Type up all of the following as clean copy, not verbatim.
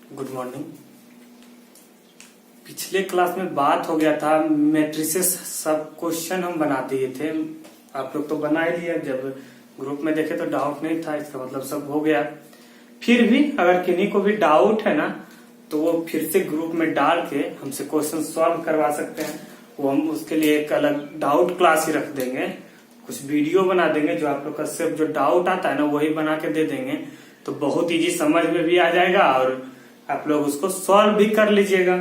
Good morning. पिछले class में बात हो गया था, मैट्रिसेस सब क्वेश्चन हम बना दिए थे। आप लोग तो बना ही लिया, जब ग्रुप में देखे तो डाउट नहीं था, इसका मतलब सब हो गया। फिर भी अगर किन्हीं को भी डाउट है ना, तो वो फिर से ग्रुप में डाल के हमसे क्वेश्चन सॉल्व करवा सकते हैं। वो हम उसके लिए एक अलग डाउट क्लास ही रख देंगे, कुछ वीडियो बना देंगे जो आप लोग का सिर्फ जो डाउट आता है ना वही बना के दे देंगे, तो बहुत इजी समझ में भी आ जाएगा और आप लोग उसको सॉल्व भी कर लीजिएगा।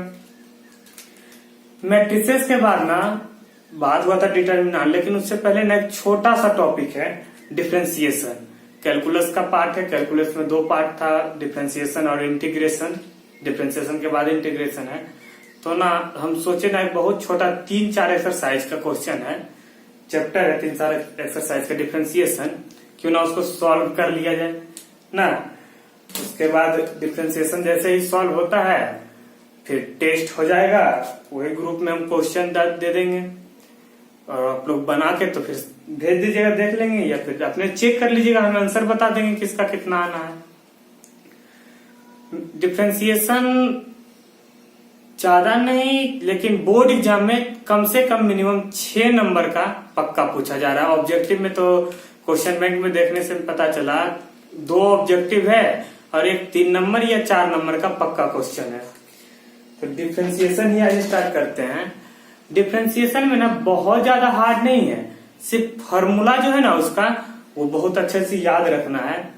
मैट्रिसेस के बाद ना बात हुआ था डिटर्मिनेंट, लेकिन उससे पहले ना एक छोटा सा टॉपिक है डिफरेंशिएशन। कैलकुलस का पार्ट है, कैलकुलस में दो पार्ट था, डिफरेंशिएशन और इंटीग्रेशन। डिफरेंशिएशन के बाद इंटीग्रेशन है। तो ना हम सोचे ना एक बहुत छोटा 3-4 एक्सरसाइज का क्वेश्चन है, चैप्टर है 3-4 एक्सरसाइज का डिफरेंशिएशन, क्यों ना उसको सॉल्व कर लिया जाए ना। उसके बाद डिफरेंशिएशन जैसे ही सॉल्व होता है फिर टेस्ट हो जाएगा, वही ग्रुप में हम क्वेश्चन दे देंगे और आप लोग बना के तो फिर भेज दीजिएगा, देख लेंगे या फिर अपने चेक कर लीजिएगा, हम आंसर बता देंगे किसका कितना आना है। डिफरेंशिएशन ज्यादा नहीं, लेकिन बोर्ड एग्जाम में कम से कम मिनिमम 6 नंबर का पक्का पूछा जा रहा है। ऑब्जेक्टिव में तो क्वेश्चन बैंक में देखने से पता चला 2 ऑब्जेक्टिव है और एक 3 नंबर या 4 नंबर का पक्का क्वेश्चन है। तो डिफरेंशिएशन ही आज स्टार्ट करते हैं। डिफरेंशिएशन में ना बहुत ज्यादा हार्ड नहीं है, सिर्फ फॉर्मूला जो है ना उसका वो बहुत अच्छे से याद रखना है।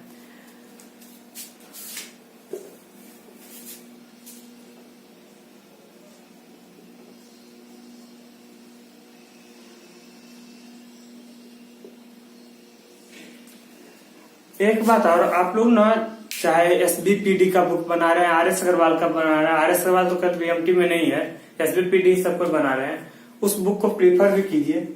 एक बात और, आप लोग ना चाहे एसबीपीडी का बुक बना रहे हैं, आर.एस. अग्रवाल का बना रहे हैं, आर.एस. अग्रवाल तो कल बीएमटी में नहीं है, एसबीपीडी सब कुछ बना रहे हैं, उस बुक को प्रीफर भी कीजिए।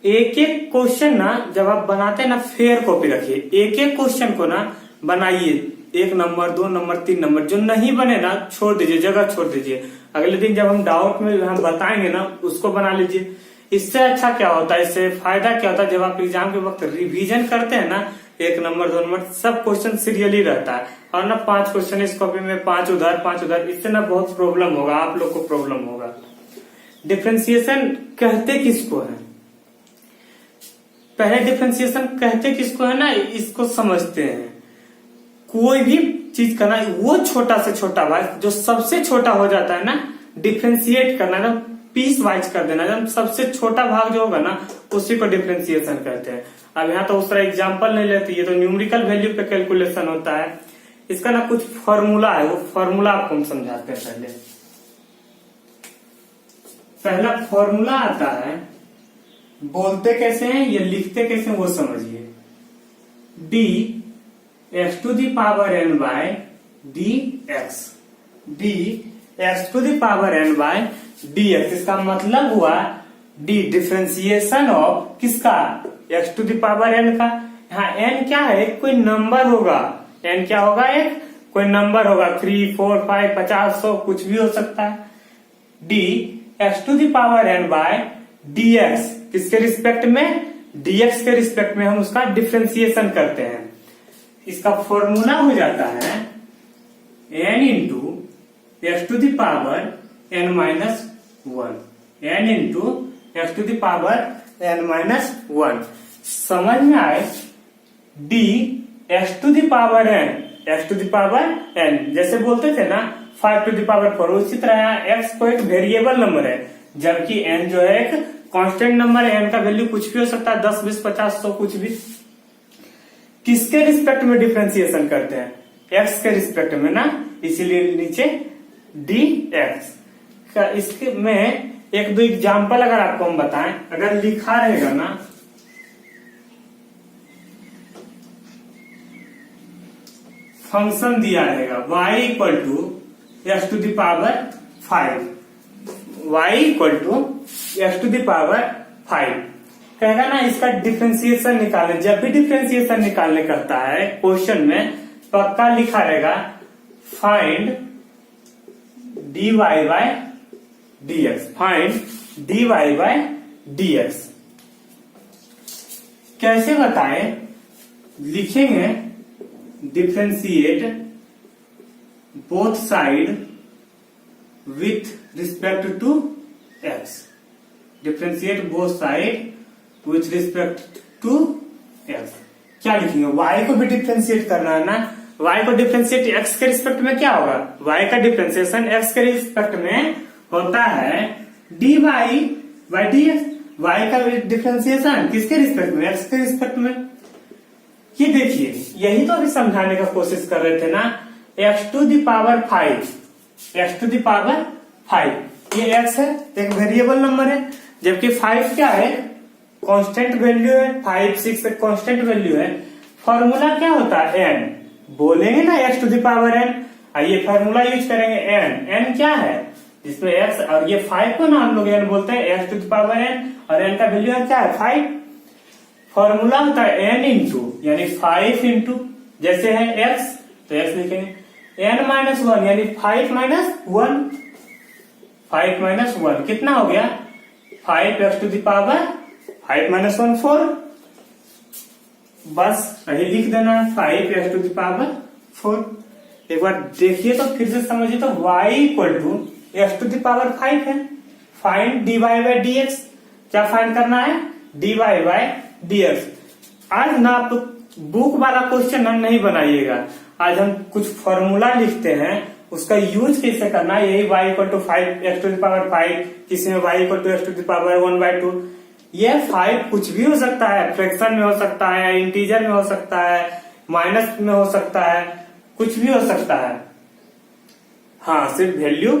एक एक क्वेश्चन ना जब आप बनाते हैं ना फेयर कॉपी रखिए, एक एक क्वेश्चन को ना बनाइए, 1 नंबर 2 नंबर 3 नंबर, जो नहीं बने ना छोड़ दीजिए, जगह छोड़ दीजिए। अगले दिन जब हम डाउट में हम बताएंगे ना उसको बना लीजिए। इससे अच्छा क्या होता है, इससे फायदा क्या होता है, जब आप एग्जाम के वक्त रिवीजन करते हैं ना 1 नंबर 2 नंबर सब क्वेश्चन सीरियली रहता है, और ना 5 क्वेश्चन इस कॉपी में 5 उधर 5 उधर, इससे ना बहुत प्रॉब्लम होगा, आप लोग को प्रॉब्लम होगा। डिफरेंशिएशन कहते किसको है, पहले डिफरेंशिएशन कहते किसको है ना, इसको समझते हैं। कोई भी चीज का ना वो छोटा से छोटा भाग जो सबसे छोटा हो जाता है ना, डिफरेंशिएट करना ना, पीस वाइज कर देना, जब सबसे छोटा भाग जो होगा ना उसी को डिफरेंशिएशन कहते हैं। अब यहाँ तो उस तरह एग्जाम्पल नहीं लेते, ये तो न्यूमेरिकल वैल्यू पे कैलकुलेशन होता है। इसका ना कुछ फॉर्मूला है, वो फॉर्मूला आपको हम समझाते हैं। पहला फॉर्मूला आता है, बोलते कैसे हैं या लिखते कैसे हैं वो समझिए। D x to the power n by d x, d x to the power n by d x, इसका मतलब हुआ डी डिफरेंशिएशन ऑफ किसका, x to the power n का। यहाँ एन क्या है, कोई नंबर होगा, एन क्या होगा, एक कोई नंबर होगा, 3 4 5 50 100 कुछ भी हो सकता है। D x to the power n by d x, किसके रिस्पेक्ट में, डीएक्स के रिस्पेक्ट में हम उसका डिफरेंशिएशन करते हैं। इसका फॉर्मूला हो जाता है n into x to the power n minus 1, n into x to the power n minus 1। समझ में आए, d x to the power n, x to the power n, जैसे बोलते थे ना 5 टू दी पावर 4, उसी तरह एक्स को एक वेरिएबल नंबर है, जबकि एन जो है एक कांस्टेंट नंबर है। एन का वैल्यू कुछ भी हो सकता है, 10 20 50 100 कुछ भी। किसके रिस्पेक्ट में डिफरेंशिएशन करते हैं, एक्स के रिस्पेक्ट में ना, इसीलिए नीचे डी एक्स का। इसके में 1-2 एग्जाम्पल अगर आपको हम बताएं, अगर लिखा रहेगा ना, फंक्शन दिया रहेगा y equal to x to the power 5, y equal to x to the power 5 कहेगा ना, इसका डिफरेंशिएशन निकालने, जब भी डिफरेंशिएशन निकालने करता है क्वेश्चन में पक्का लिखा रहेगा find dy by dx, find dy by dx। कैसे बताएं, लिखेंगे differentiate both side with respect to x, differentiate both side with respect to x. क्या लिखेंगे, y को भी डिफ्रेंशिएट करना है ना, y को डिफ्रेंशिएट x के रिस्पेक्ट में क्या होगा, y का डिफ्रेंशिएशन x के रिस्पेक्ट में होता है dy बाई dx, y का डिफ्रेंशिएशन किसके रिस्पेक्ट में, x के रिस्पेक्ट में। ये देखिए, यही तो अभी समझाने का कोशिश कर रहे थे ना, x to the power 5, x to the power 5, ये x है, एक वेरिएबल नंबर है, जबकि 5 क्या है, कांस्टेंट वैल्यू है, 5 6 एक कांस्टेंट वैल्यू है। फॉर्मूला क्या होता है, n, बोलेंगे ना x to the power n, आइए फॉर्मूला यूज करेंगे n क्या है, जिसमें x और ये 5 को ना हम लोग n बोलते हैं, x to the power n, और n का वैल्यू है क्या है 5। फॉर्मूला होता है n इंटू, यानी 5 इंटू, जैसे है x तो x लिखेंगे, n माइनस 1 यानी 5 माइनस 1, 5 माइनस 1 कितना हो गया, 5 x to the power 5 minus 1 4, बस यही लिख देना है 5 x टू द पावर 4। एक बार देखिए तो फिर से समझिए, तो y equal to x to the power 5 है, फाइंड dy बाई dx, क्या फाइंड करना है, dy बाई dx। आज ना आप बुक वाला क्वेश्चन हम नहीं बनाइएगा, आज हम कुछ फॉर्मूला लिखते हैं, उसका यूज कैसे करना है, यही y equal to 5 x to the power 5, किसी में y equal to x to the power 1/2, ये 5 कुछ भी हो सकता है, फ्रैक्शन में हो सकता है, इंटीजर में हो सकता है, माइनस में हो सकता है, कुछ भी हो सकता है। हाँ, सिर्फ वैल्यू,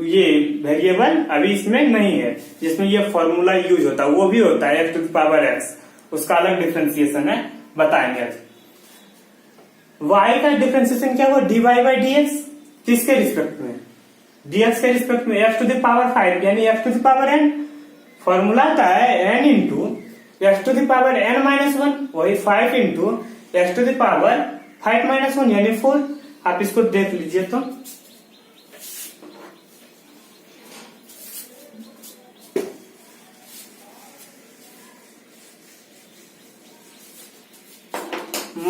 ये वेरिएबल अभी इसमें नहीं है, जिसमें ये फॉर्मूला यूज होता है, वो भी होता है x to the power x, उसका अलग डिफ्रेंसिएशन है, बताएंगे आज। y का डिफ्रेंसिएशन क्या हुआ, dy बाई dx, किसके रिस्पेक्ट में, dx के रिस्पेक्ट में, x टू द पावर 5 यानी x to the power n, formula आता है n into x to the power n minus 1, वही 5 into x to the power 5 minus 1 यानी 4। आप इसको देख लीजिए तो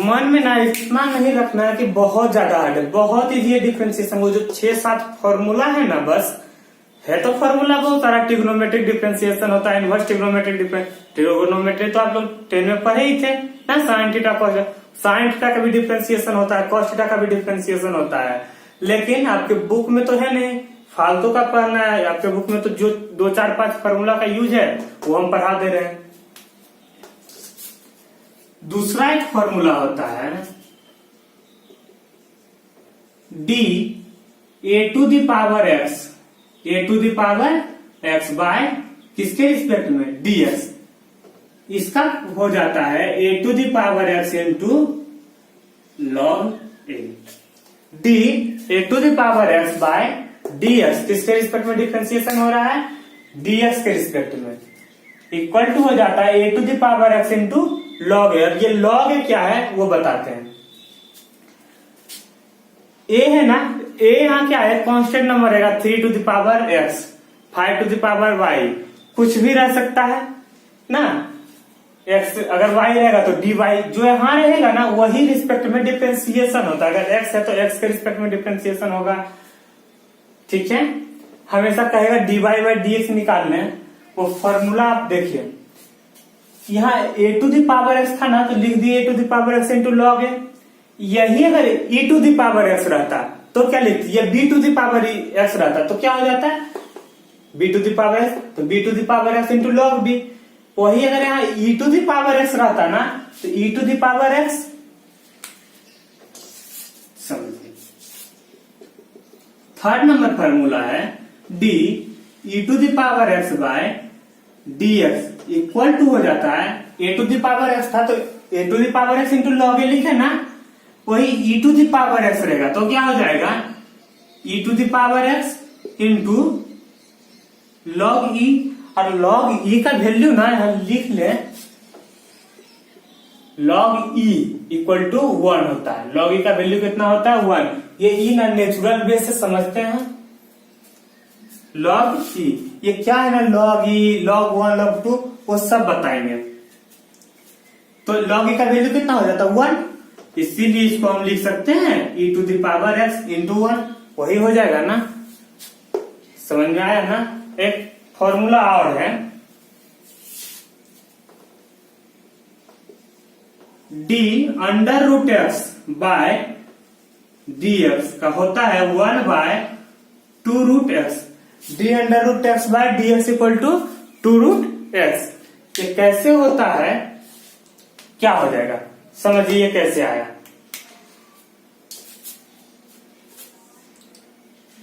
मन में ना इतना नहीं रखना है कि बहुत ज्यादा हार्ड है, बहुत इजी है डिफरेंशिएशन। वो जो 6-7 फॉर्मूला है ना, बस है तो फॉर्मूला बहुत सारा, ट्रिग्नोमेट्रिक डिफरेंशिएशन होता है, इनवर्स ट्रिग्नोमेट्री तो आप लोग 10 में पढ़े ही थे ना, साइन थीटा का भी डिफरेंशिएशन होता है, कॉस थीटा का भी डिफरेंशिएशन होता है, लेकिन आपके बुक में तो है नहीं, फालतू का पढ़ना है। आपके बुक में तो जो 2-4-5 फॉर्मूला का यूज है वो हम पढ़ा दे रहे हैं। दूसरा एक फॉर्मूला होता है d a to the power x, a to the power x by किसके रिस्पेक्ट में, dx। इसका हो जाता है a to the power x into log a, d a to the power x by dx, किसके respect में differentiation हो रहा है, dx के रिस्पेक्ट में, इक्वल टू हो जाता है a to the power x into log a. अब ये लॉग ए क्या है वो बताते हैं। ए है ना, ए यहाँ क्या है, कांस्टेंट नंबर रहेगा, 3 to the power x, 5 to the power y, कुछ भी रह सकता है ना। एक्स अगर वाई रहेगा तो डी वाई, जो यहाँ रहेगा ना वही रिस्पेक्ट में डिफरेंशिएशन होता है। अगर एक्स है तो एक्स के रिस्पेक्ट में डिफरेंशिएशन होगा, ठीक है। हमेशा कहेगा d y by d x निकालने, वो फॉर्मूला आप देखिए, यहाँ a to the power x था ना, तो लिख दिए a to the power x into log a. यही अगर e to the power x रहता तो क्या लिखती, ये b to the power x रहता तो क्या हो जाता है, b to the power x, तो b to the power x into log b। वही अगर यहाँ e to the power x रहता ना, तो e to the power x, समझिए। थर्ड नंबर फॉर्मूला है d e to the power x by dx equal to हो जाता है, a to the power x था तो a to the power x into log a लिखे ना, वही e to the power x रहेगा तो क्या हो जाएगा, e to the power x into log e। और लॉग e का वैल्यू ना हम लिख ले, लॉग e इक्वल टू 1 होता है। लॉग e का वैल्यू कितना होता है, 1। ये e ना नेचुरल बेस से समझते हैं, लॉग e ये क्या है ना, लॉग e, लॉग 1, लॉग 2 वो सब बताएंगे। तो लॉग e का वैल्यू कितना हो जाता है, 1। इसीलिए इसको हम लिख सकते हैं e to the power x into 1। वही हो जाएगा ना, समझ में आया ना। एक फॉर्मूला और है, d under root x by d x का होता है 1/2 root x. D under root x by d x equal to 2 root x. ये कैसे होता है, क्या हो जाएगा समझिए कैसे आया।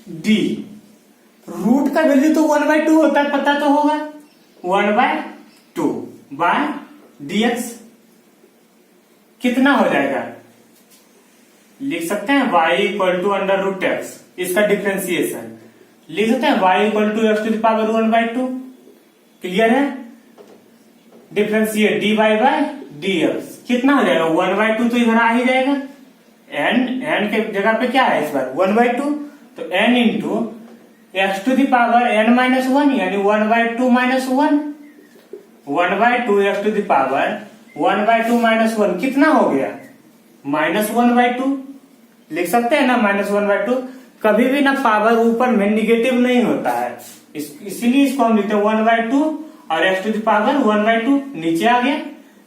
डी रूट का वैल्यू तो 1/2 होता है, पता तो होगा, 1/2 बाय डी एक्स कितना हो जाएगा, लिख सकते हैं y equal to under root x, इसका डिफ्रेंसिएशन लिख सकते हैं y equal to x to the power 1/2। Clear है, डिफ्रेंसिएट dy बाय dx कितना हो जाएगा 1/2, तो इधर आ ही जाएगा, n के जगह पे क्या है इस बार 1/2, तो n into x to the power n-1 यानी 1/2 minus 1, 1/2 x to the power 1/2 minus 1 कितना हो गया -1/2। लिख सकते हैं ना -1/2। कभी भी ना पावर ऊपर में निगेटिव नहीं होता है, इसीलिए इसको हम लिखते हैं 1/2 और एक्स टू द पावर 1/2 नीचे आ गया।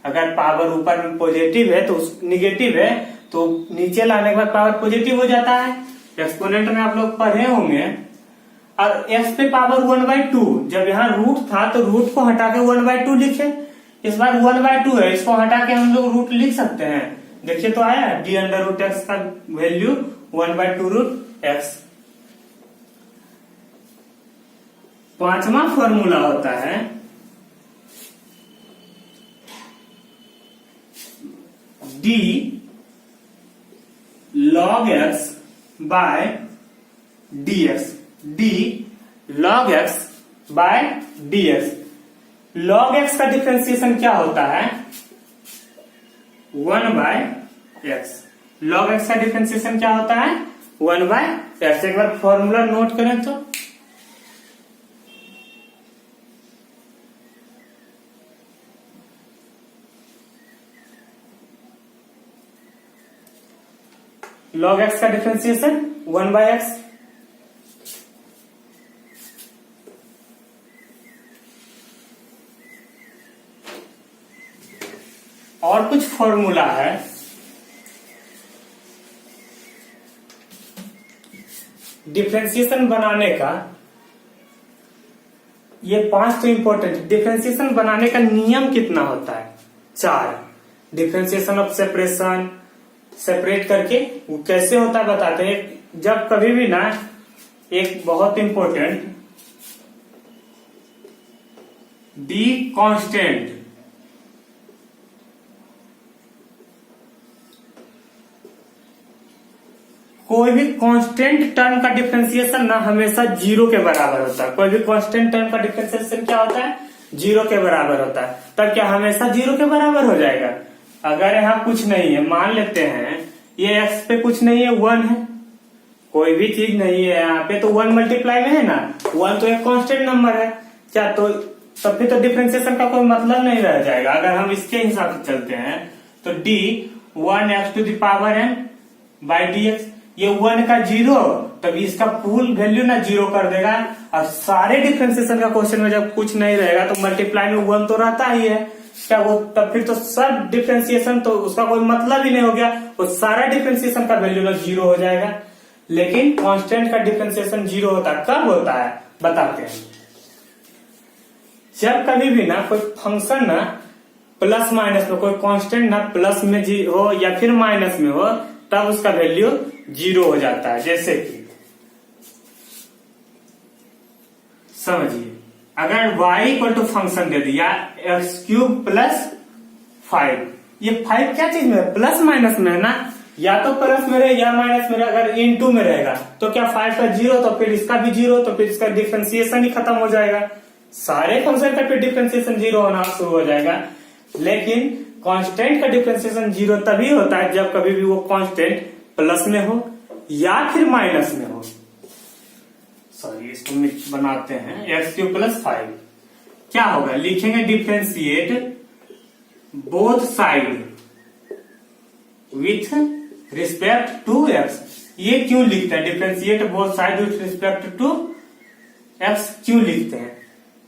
अगर पावर ऊपर में पॉजिटिव है तो निगेटिव है तो नीचे लाने के बाद पावर पॉजिटिव हो जाता है। एक्सपोनेंट में आप लोग पढ़े होंगे। और एक्स पे पावर 1/2, जब यहाँ रूट था तो रूट को हटा के 1/2 लिखे, इस बार 1/2 है, इसको हटा के हम लोग रूट लिख सकते हैं। देखिए तो आया डी अंडर रूट एक्स का वैल्यू 1/2 रूट एक्स। पांचवा फॉर्मूला होता है d log x by d x. D log x by d x. Log x का डिफरेंशिएशन क्या होता है 1/x। लॉग एक्स का डिफरेंशिएशन क्या होता है 1/x। एक बार फॉर्मूला नोट करें तो log x का डिफरेंशिएशन 1/x। और कुछ फॉर्मूला है, डिफरेंशिएशन बनाने का। ये 5 तो इंपॉर्टेंट। डिफरेंशिएशन बनाने का नियम कितना होता है 4। डिफरेंशिएशन ऑफ सेपरेशन, सेपरेट करके वो कैसे होता है बताते हैं। जब कभी भी ना एक बहुत इंपॉर्टेंट डी कांस्टेंट, कोई भी कांस्टेंट टर्म का डिफरेंशिएशन ना हमेशा 0 के बराबर होता है। कोई भी कांस्टेंट टर्म का डिफरेंशिएशन क्या होता है 0 के बराबर होता है। तब क्या हमेशा 0 के बराबर हो जाएगा। अगर यहाँ कुछ नहीं है, मान लेते हैं ये x पे कुछ नहीं है 1 है, कोई भी चीज नहीं है यहाँ पे, तो 1 मल्टीप्लाई में है ना 1 तो एक कांस्टेंट नंबर है क्या, तो तब भी तो डिफरेंशिएशन का कोई मतलब नहीं रह जाएगा। अगर हम इसके हिसाब से चलते हैं तो d 1x to the power n by dx, ये 1 का 0, तब इसका फुल वैल्यू ना 0 कर देगा। और सारे डिफरेंशिएशन का क्वेश्चन में जब कुछ नहीं रहेगा तो मल्टीप्लाई में 1 तो रहता ही है क्या, वो तब फिर तो सब डिफरेंशिएशन तो उसका कोई मतलब ही नहीं हो गया। वो सारा डिफरेंशिएशन का वैल्यू ना 0 हो जाएगा। लेकिन कांस्टेंट का डिफरेंशिएशन 0 होता है, कब होता है बताते हैं। जब कभी भी ना कोई फंक्शन ना प्लस माइनस में, कोई कांस्टेंट ना प्लस में हो या फिर माइनस में हो, तब उसका वैल्यू 0 हो जाता है। जैसे कि समझिए, अगर y इक्वल टू फंक्शन दे दिया x³ प्लस 5, ये 5 क्या चीज में प्लस माइनस में है ना, या तो प्लस में रहे या माइनस में रहे। अगर इनटू में रहेगा तो क्या 5 का 0, तो फिर इसका भी 0, तो फिर इसका डिफरेंशिएशन ही खत्म हो जाएगा। सारे फंक्शन का फिर डिफरेंशिएशन 0 होना शुरू हो जाएगा। लेकिन कांस्टेंट का डिफरेंशिएशन 0 तभी होता है जब कभी भी वो कांस्टेंट प्लस में हो या फिर माइनस में हो। सॉरी, इसको मिक्स बनाते हैं। x³ प्लस 5 क्या होगा, लिखेंगे differentiate both side with respect to x। ये क्यों लिखते हैं, differentiate both side with respect to x क्यों लिखते हैं?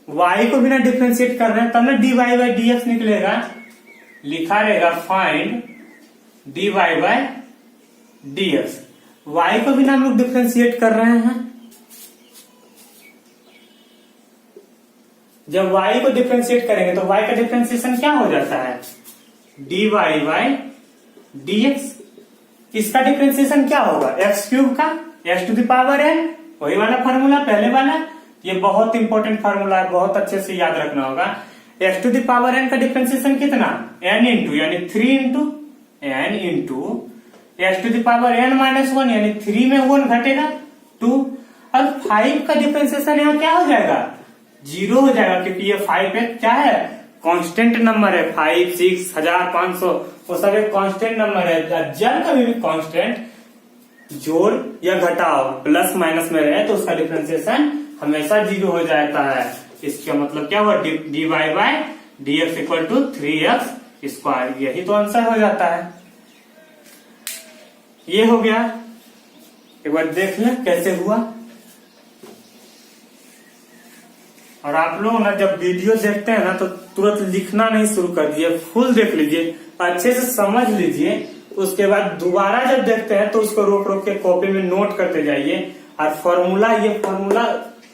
y को बिना डिफ्रेंशिएट कर रहे हैं तब ना dy बाई डी एक्स निकलेगा। लिखा रहेगा find dy by d x. y को बिना हम लोग डिफ्रेंशिएट कर रहे हैं। जब y को डिफ्रेंशिएट करेंगे तो y का डिफ्रेंशिएशन क्या हो जाता है, dy बाई डी एक्स। इसका डिफ्रेंशिएशन क्या होगा, एक्स क्यूब का x to the power n, वही वाला फार्मूला पहले वाला। ये बहुत इंपॉर्टेंट फार्मूला है, बहुत अच्छे से याद रखना होगा। X to the power n का डिफ्रेंशिएशन कितना, n इंटू यानी 3 into n into x to the power n minus 1 यानी 3 में 1 घटेगा 2। और 5 का डिफ्रेंशिएशन यहाँ क्या हो जाएगा, 0 हो जाएगा, क्योंकि ये 5 एक क्या है, कांस्टेंट नंबर है। 5, 6, 1500 वो सब एक कांस्टेंट नंबर है। जब कभी भी कांस्टेंट जोड़ या घटाव प्लस माइनस में रहे तो उसका डिफ्रेंशिएशन हमेशा 0 हो जाता है। इसका मतलब क्या हुआ, dy by d x equal to 3x square. यही तो आंसर हो जाता है। ये हो गया, एक बार देख लें कैसे हुआ। और आप लोग ना जब वीडियो देखते हैं ना तो तुरंत लिखना नहीं शुरू कर दिए, फुल देख लीजिए, अच्छे से समझ लीजिए। उसके बाद दोबारा जब देखते हैं तो उसको रोक रोक के कॉपी में नोट करते जाइए। और ये फॉर्मूला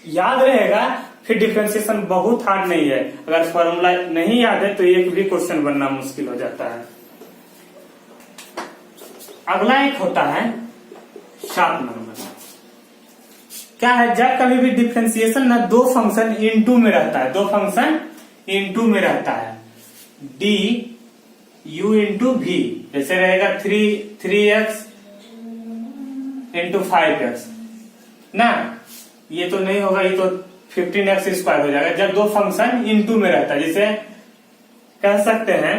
याद रहेगा, फिर डिफरेंशिएशन बहुत हार्ड नहीं है। अगर फॉर्मूला नहीं याद है तो एक भी क्वेश्चन बनना मुश्किल हो जाता है। अगला एक होता है शार्प नंबर। क्या है, जब कभी भी डिफरेंशिएशन ना दो फंक्शन इनटू में रहता है, दो फंक्शन इनटू में रहता है, डी यू इंटू भी, जैसे रहेगा 3x इंटू 5x ना, ये तो नहीं होगा, ये तो 15x स्क्वायर हो जाएगा। जब दो फंक्शन इनटू में रहता है, जैसे कह सकते हैं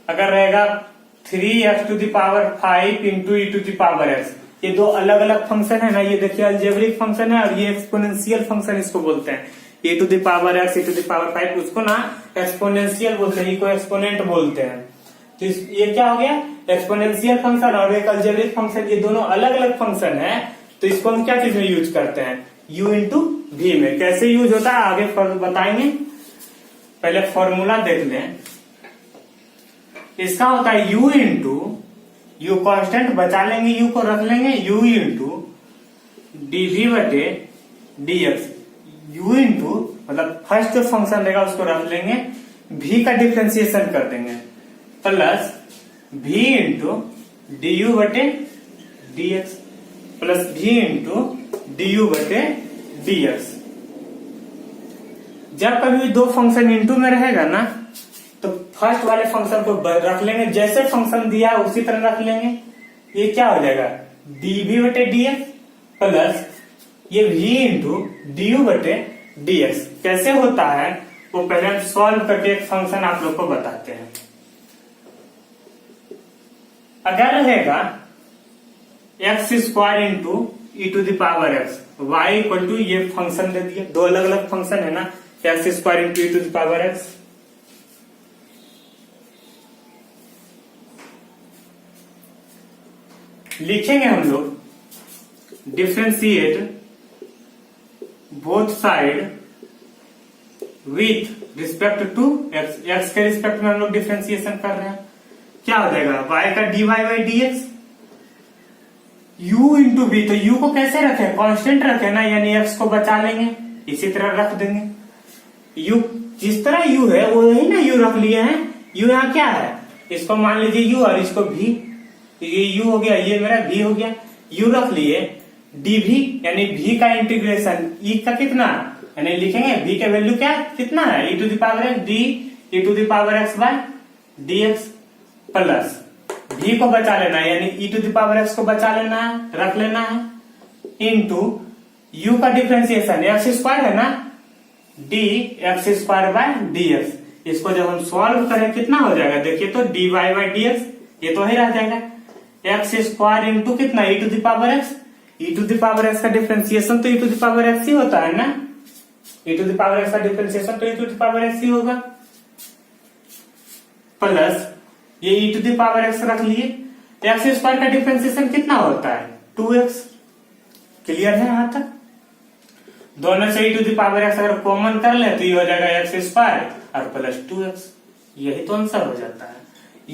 अगर रहेगा 3x to the power 5 into e to the power x, ये दो अलग अलग फंक्शन है ना। ये देखिए अलजेब्रिक फंक्शन है और ये एक्सपोनेंशियल फंक्शन इसको बोलते हैं। e to the power x, e to the power 5, उसको ना एक्सपोनेंशियल बोलते हैं, को एक्सपोनेंट बोलते हैं। तो ये क्या हो गया, एक्सपोनेंशियल फंक्शन और एक अलजेब्रिक फंक्शन, ये दोनों अलग अलग फंक्शन है। तो इसको हम क्या चीज में यूज करते हैं, u इंटू भी में। कैसे यूज होता है आगे बताएंगे, पहले फॉर्मूला देख लें। इसका होता है u इंटू, यू कॉन्स्टेंट बचा लेंगे, u को रख लेंगे, u इंटू dv बटे dx। u इंटू मतलब फर्स्ट जो फंक्शन रहेगा उसको रख लेंगे, v का डिफ्रेंशिएशन कर देंगे, प्लस v इंटू du बटे dx plus v into du बटे dx। जब कभी दो फंक्शन इनटू में रहेगा ना तो फर्स्ट वाले फंक्शन को रख लेंगे, जैसे फंक्शन दिया है उसी तरह रख लेंगे। ये क्या हो जाएगा, dv बटे dx प्लस ये v इंटू du बटे dx। कैसे होता है वो पहले हम सॉल्व करके एक फंक्शन आप लोग को बताते हैं। अगर रहेगा x square into e to the power x, y equal to, ये फंक्शन दे दिए, दो अलग अलग फंक्शन है ना, x square into e to the power x. लिखेंगे हम लोग differentiate both side with respect to x. X के रिस्पेक्ट में हम लोग डिफ्रेंशिएशन कर रहे हैं, क्या हो जाएगा, y का dy by d x, u into भी। तो u को कैसे रखे, कांस्टेंट रखे ना, यानी x को बचा लेंगे, इसी तरह रख देंगे। u जिस तरह u है वो ही ना u रख लिए हैं। u यहाँ क्या है, इसको मान लीजिए u और इसको v, ये u हो गया, ये मेरा v हो गया। u रख लिए, dv यानी v का इंटीग्रेशन, e का कितना, यानी लिखेंगे v के वैल्यू क्या कितना है, e to the power x d e to the power x by dx plus v को बचा लेना है, यानी e to the power x को बचा लेना है, रख लेना है, इंटू u का डिफरेंशिएशन एक्स स्क्वायर है ना, d x square by dx। इसको जब हम सॉल्व करें कितना हो जाएगा, देखिए तो dy बाय dx, ये तो ही रह जाएगा एक्स स्क्वायर इंटू कितना, e to the power x। e to the power x का डिफरेंशिएशन तो e to the power x ही होता है ना, e to the power x का डिफरेंशिएशन तो e to the power x ही होगा, प्लस ये e to the power x रख लिए। एक्स स्क्वायर का डिफरेंशिएशन कितना होता है, 2x। क्लियर है यहां तक? दोनों से e⁻x अगर कॉमन कर ले तो ये हो जाएगा x² और प्लस 2x। यही तो आंसर हो जाता है।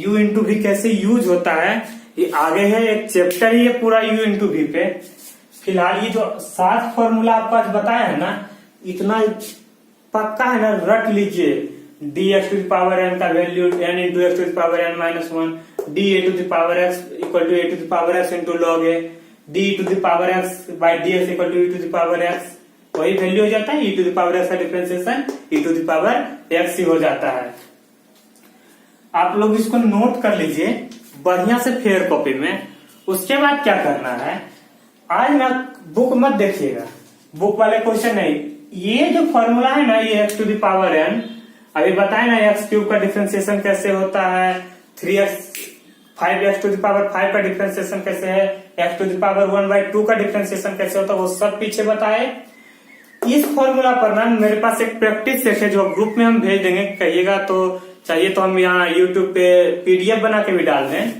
u इंटू भी कैसे यूज होता है ये आगे है, एक चैप्टर ही है पूरा u इंटू भी पे। फिलहाल ये जो 7 फॉर्मूला आपको आज बताया है ना, इतना पक्का है ना, रट लीजिए। dx⁻n का value n into x⁻n-1, d(a⁻x equal to a⁻x into log a, d(x by dx equal to e⁻x, वही वैल्यू हो जाता है e⁻x का डिफरेंशिएशन e⁻x ही हो जाता है। आप लोग इसको नोट कर लीजिए बढ़िया से फेयर कॉपी में। उसके बाद क्या करना है, आज ना बुक मत देखिएगा, बुक वाले क्वेश्चन नहीं, ये जो फॉर्मूला है ना ये x⁻n, अभी बताए ना x³ का डिफरेंशिएशन कैसे होता है, 5x⁵ का डिफरेंशिएशन कैसे है, x⁻1/2 का डिफरेंशिएशन कैसे होता है, वो सब पीछे बताए। इस फॉर्मूला पर ना मेरे पास एक प्रैक्टिस सेट है जो ग्रुप में हम भेज देंगे, कहिएगा तो चाहिए तो हम यहाँ यूट्यूब पे PDF बना के भी डाल दें।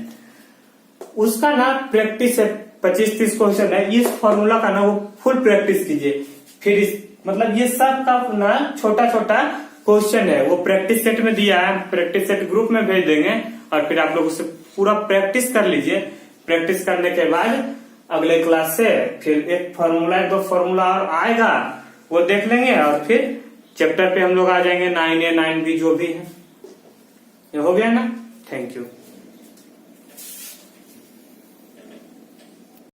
उसका ना प्रैक्टिस है 25-30 क्वेश्चन है, इस फॉर्मूला का ना वो फुल प्रैक्टिस कीजिए। फिर मतलब ये सब का ना छोटा छोटा क्वेश्चन है, वो प्रैक्टिस सेट में दिया है, प्रैक्टिस सेट ग्रुप में भेज देंगे और फिर आप लोग उससे पूरा प्रैक्टिस कर लीजिए। प्रैक्टिस करने के बाद अगले क्लास से फिर एक फॉर्मूला 2 फॉर्मूला और आएगा वो देख लेंगे और फिर चैप्टर पे हम लोग आ जाएंगे 9A 9B जो भी है। ये हो गया ना? Thank you.